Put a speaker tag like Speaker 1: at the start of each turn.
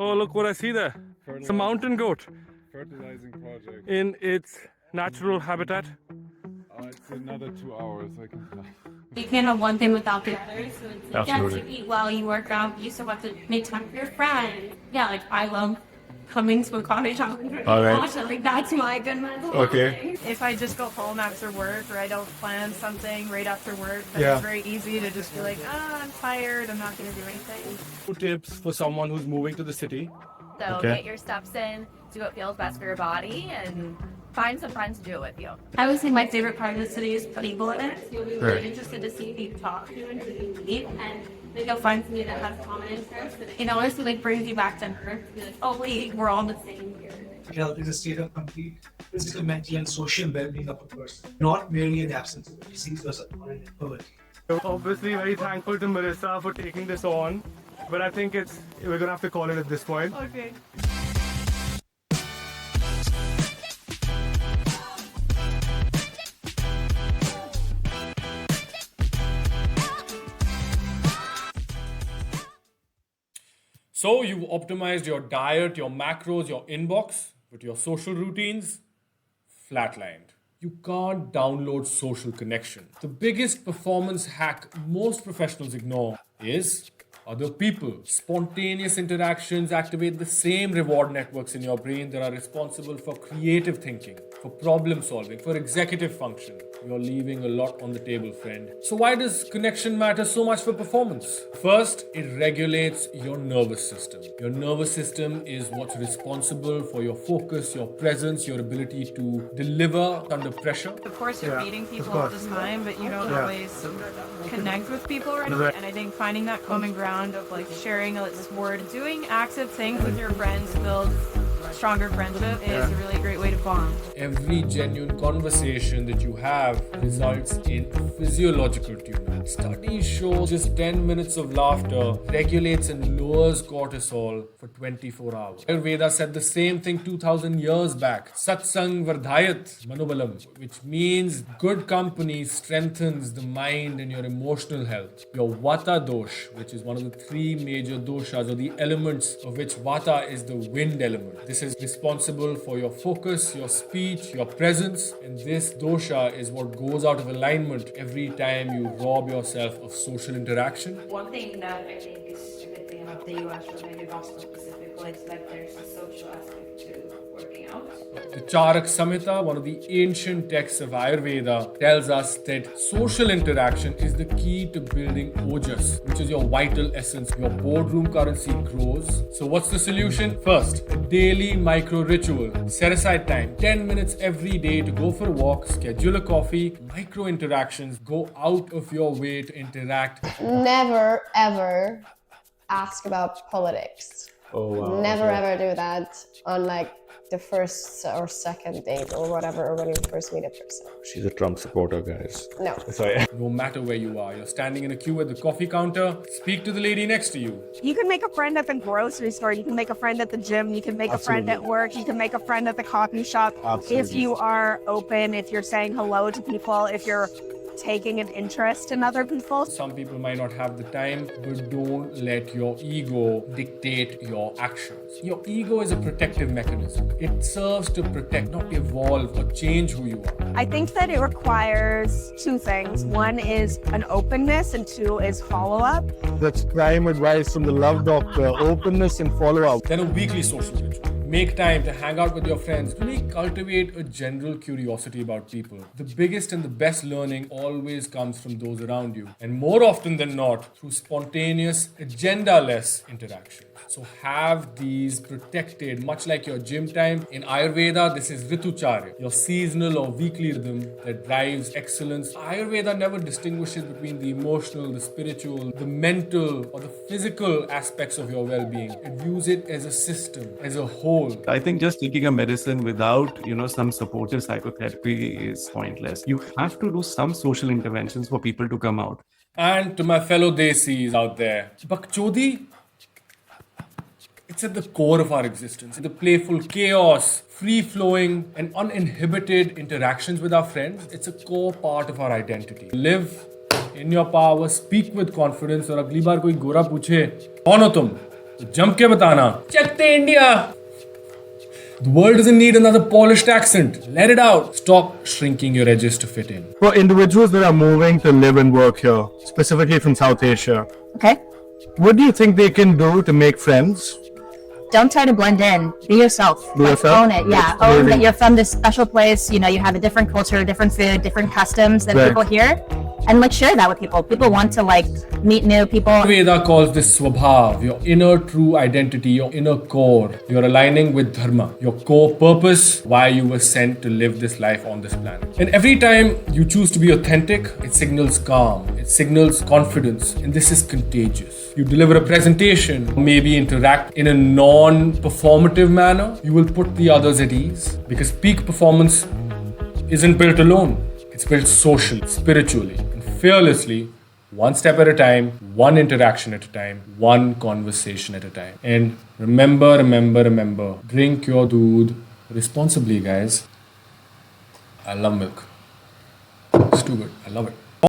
Speaker 1: Oh, look what I see there. It's a mountain goat
Speaker 2: Fertilizing project.
Speaker 1: in its natural habitat.
Speaker 2: It's another 2 hours. I can tell.
Speaker 3: You can't have one thing without the other. So it's like, yes,
Speaker 1: Absolutely.
Speaker 3: you eat well, you work out, you still have to make time for your friends. Yeah, like I love coming to a coffee shop and drinking
Speaker 1: All right.
Speaker 3: matcha. Like that's my good mental
Speaker 1: Okay.
Speaker 3: health thing.
Speaker 4: If I just go home after work or I don't plan something right after work, then
Speaker 1: Yeah.
Speaker 4: it's very easy to just be like, I'm tired, I'm not going to do anything.
Speaker 1: 2 tips for someone who's moving to the city.
Speaker 5: So
Speaker 1: Okay.
Speaker 5: get your steps in, do what feels best for your body, and find some friends to do it with you.
Speaker 3: I would say my favorite part of the city is people in it. You'll be really
Speaker 1: Right.
Speaker 3: interested to see who you talk to and who you meet, and then you'll find somebody that has common interests. And it honestly like brings you back to earth. Be like, oh wait, we're all the same here.
Speaker 6: Health is a state of complete physical, mental, and social well-being of a person, not merely an absence of a disease or an infirmity.
Speaker 1: Obviously, very thankful to Marissa for taking this on, but I think we're gonna have to call it at this point.
Speaker 4: Okay.
Speaker 7: So you've optimized your diet, your macros, your inbox, but your social routines flatlined. You can't download social connection. The biggest performance hack most professionals ignore is other people. Spontaneous interactions activate the same reward networks in your brain that are responsible for creative thinking, for problem solving, for executive function. You're leaving a lot on the table, friend. So why does connection matter so much for performance? First, it regulates your nervous system. Your nervous system is what's responsible for your focus, your presence, your ability to deliver under pressure.
Speaker 4: Of course, you're
Speaker 1: Yeah,
Speaker 4: meeting
Speaker 1: of
Speaker 4: people all
Speaker 1: course.
Speaker 4: the time, but you don't
Speaker 1: Yeah.
Speaker 4: always connect with people right
Speaker 1: Right.
Speaker 4: And I think finding that common ground of like sharing a sport, doing active things with your friends to build stronger friendship is a really great way to bond.
Speaker 7: Every genuine conversation that you have results in physiological tune-up. Studies show just 10 minutes of laughter regulates and lowers cortisol for 24 hours. Ayurveda said the same thing 2000 years back. Satsang vardhayat manobalam, which means good company strengthens the mind and your emotional health. Your Vata dosh, which is one of the 3 major doshas or the elements of which Vata is the wind element. This is responsible for your focus, your speech, your presence, and this dosha is what goes out of alignment every time you rob yourself of social interaction.
Speaker 8: One thing that I think is a good thing about the US or maybe Boston specifically is that there's a social aspect to working out.
Speaker 7: The Charak Samhita, one of the ancient texts of Ayurveda, tells us that social interaction is the key to building Ojas, which is your vital essence. Your boardroom currency grows. So what's the solution? First, a daily micro ritual. Set aside time, 10 minutes every day to go for a walk, schedule a coffee, micro interactions, go out of your way to interact.
Speaker 9: Never ever ask about politics.
Speaker 1: Oh wow.
Speaker 9: Never ever do that on like the first or second date or whatever, or when you first meet a person.
Speaker 1: She's a Trump supporter, guys.
Speaker 9: No.
Speaker 1: Sorry.
Speaker 7: No matter where you are, you're standing in a queue at the coffee counter, speak to the lady next to you.
Speaker 4: You can make a friend at the grocery store, you can make a friend at the gym, you can make a friend at work, you can make a friend at the coffee shop. If you are open, if you're saying hello to people, if you're taking an interest in other people.
Speaker 7: Some people might not have the time, but don't let your ego dictate your actions. Your ego is a protective mechanism. It serves to protect, not evolve or change who you are.
Speaker 4: I think that it requires 2 things. One is an openness and 2 is follow-up.
Speaker 1: That's prime advice from the love doctor. Openness and follow-up.
Speaker 7: Then a weekly social ritual. Make time to hang out with your friends. Really cultivate a general curiosity about people. The biggest and the best learning always comes from those around you. And more often than not, through spontaneous, agenda-less interaction. So have these protected, much like your gym time. In Ayurveda, this is Ritucharya, your seasonal or weekly rhythm that drives excellence. Ayurveda never distinguishes between the emotional, the spiritual, the mental, or the physical aspects of your well-being. It views it as a system, as a whole.
Speaker 10: I think just taking a medicine without, some supportive psychotherapy is pointless. You have to do some social interventions for people to come out.
Speaker 7: And to my fellow Desis out there, Bakchodi, it's at the core of our existence. The playful chaos, free-flowing and uninhibited interactions with our friends, it's a core part of our identity. Live in your power, speak with confidence, और अगली बार कोई गोरा पूछे कौन हो तुम, Jump ke batana. Check the India. The world doesn't need another polished accent. Let it out. Stop shrinking your edges to fit in.
Speaker 1: For individuals that are moving to live and work here, specifically from South Asia,
Speaker 4: Okay.
Speaker 1: what do you think they can do to make friends?
Speaker 4: Don't try to blend in. Be yourself.
Speaker 1: Be yourself?
Speaker 4: Own it. Yeah.
Speaker 1: That's
Speaker 4: Own that
Speaker 1: amazing.
Speaker 4: you're from this special place. You know, you have a different culture, different food, different customs than
Speaker 1: Right.
Speaker 4: people here. And like share that with people. People want to like meet new people.
Speaker 7: Ayurveda calls this swabhav, your inner true identity, your inner core. You're aligning with dharma, your core purpose, why you were sent to live this life on this planet. And every time you choose to be authentic, it signals calm, it signals confidence, and this is contagious. You deliver a presentation, maybe interact in a non-performative manner, you will put the others at ease, because peak performance isn't built alone. It's built socially, spiritually, and fearlessly, one step at a time, one interaction at a time, one conversation at a time. And remember, drink your doodh responsibly, guys. I love milk. It's too good. I love it.